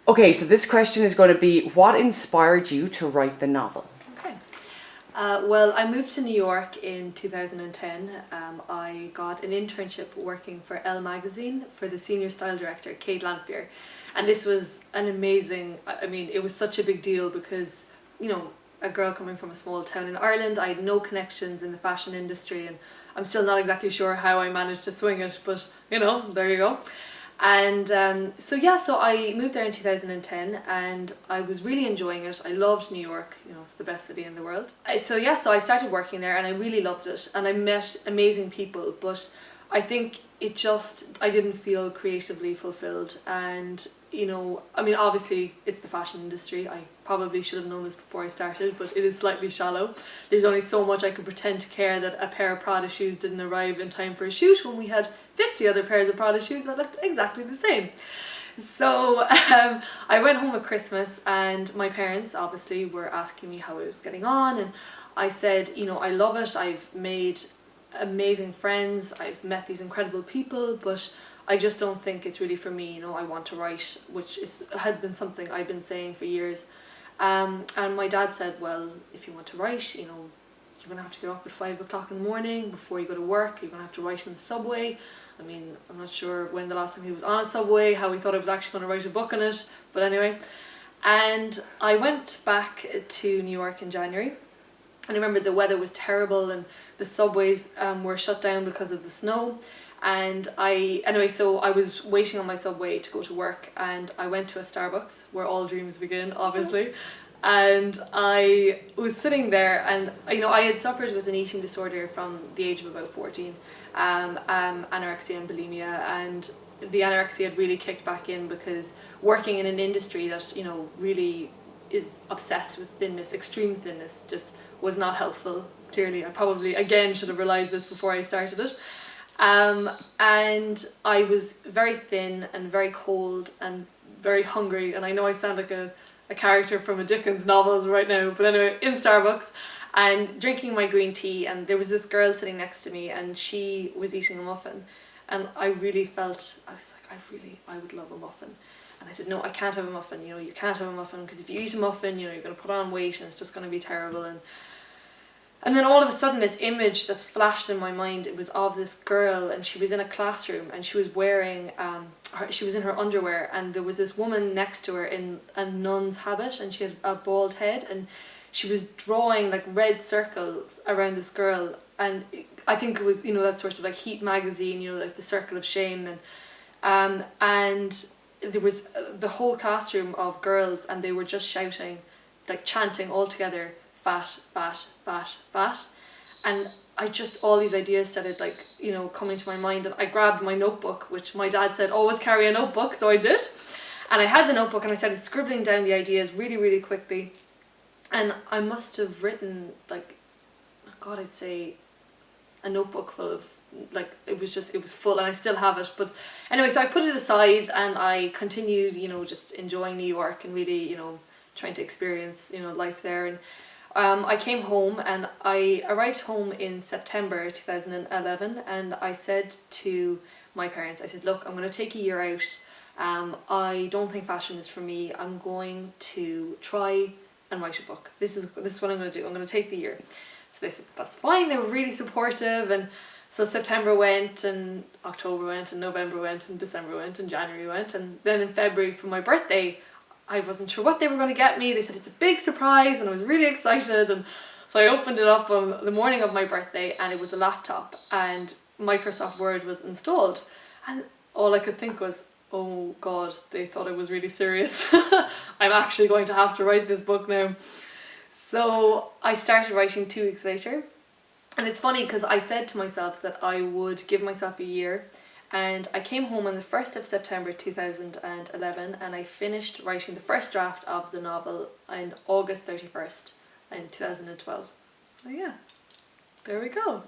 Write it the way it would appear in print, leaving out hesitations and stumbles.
Okay, so this question is going to be, what inspired you to write the novel? Okay. Well, I moved to New York in 2010. I got an internship working for Elle magazine for the senior style director, Kate Lanphier. And this was an amazing, I mean, it was such a big deal because, you know, a girl coming from a small town in Ireland, I had no connections in the fashion industry, and I'm still not exactly sure how I managed to swing it, but you know, there you go. And so I moved there in 2010 and I was really enjoying it. I loved New York, you know, it's the best city in the world. So I started working there and I really loved it, and I met amazing people, but I think I didn't feel creatively fulfilled. And you know, I mean, obviously it's the fashion industry. I probably should have known this before I started, but it is slightly shallow. There's only so much I could pretend to care that a pair of Prada shoes didn't arrive in time for a shoot when we had 50 other pairs of Prada shoes that looked exactly the same. So I went home at Christmas and my parents obviously were asking me how I was getting on, and I said, you know, I love it. I've made amazing friends, I've met these incredible people, but I just don't think it's really for me. You know, I want to write, which had been something I've been saying for years. And my dad said, well, if you want to write, you know, you're going to have to get up at 5 o'clock in the morning before you go to work. You're going to have to write in the subway. I mean, I'm not sure when the last time he was on a subway, how he thought I was actually going to write a book on it. But anyway, and I went back to New York in January. And I remember the weather was terrible and the subways were shut down because of the snow. And so I was waiting on my subway to go to work, and I went to a Starbucks, where all dreams begin, obviously. And I was sitting there, and you know, I had suffered with an eating disorder from the age of about 14, anorexia and bulimia, and the anorexia had really kicked back in because working in an industry that, you know, really is obsessed with thinness, extreme thinness, just was not helpful. Clearly, I probably again should have realised this before I started it. And I was very thin and very cold and very hungry, and I know I sound like a character from a Dickens novel right now, but anyway, in Starbucks and drinking my green tea, and there was this girl sitting next to me and she was eating a muffin, and I really felt, I was like, I would love a muffin. And I said, no, I can't have a muffin, you know, you can't have a muffin because if you eat a muffin, you know, you're going to put on weight and it's just going to be terrible. And then all of a sudden this image that's flashed in my mind, it was of this girl, and she was in a classroom and she was wearing, she was in her underwear, and there was this woman next to her in a nun's habit, and she had a bald head, and she was drawing like red circles around this girl. And I think it was, you know, that sort of like Heat magazine, you know, like the circle of shame. And there was the whole classroom of girls, and they were just shouting, like chanting all together, fat, fat, fat, fat. And I just, all these ideas started like, you know, coming to my mind, and I grabbed my notebook, which my dad said always carry a notebook, so I did. And I had the notebook and I started scribbling down the ideas really, really quickly. And I must have written like, God, I'd say a notebook full of, like, it was full, and I still have it. But anyway, so I put it aside and I continued, you know, just enjoying New York and really, you know, trying to experience, you know, life there. And I came home, and I arrived home in September 2011, and I said to my parents, I said, look, I'm going to take a year out. I don't think fashion is for me. I'm going to try and write a book. This is what I'm going to do. I'm going to take the year. So they said, that's fine. They were really supportive. And so September went, and October went, and November went, and December went, and January went. And then in February, for my birthday, I wasn't sure what they were going to get me. They said it's a big surprise, and I was really excited. And so I opened it up on the morning of my birthday, and it was a laptop, and Microsoft Word was installed. And all I could think was, oh God, they thought I was really serious. I'm actually going to have to write this book now. So I started writing 2 weeks later. And it's funny because I said to myself that I would give myself a year. And I came home on the 1st of September 2011, and I finished writing the first draft of the novel on August 31st in 2012. So yeah, there we go.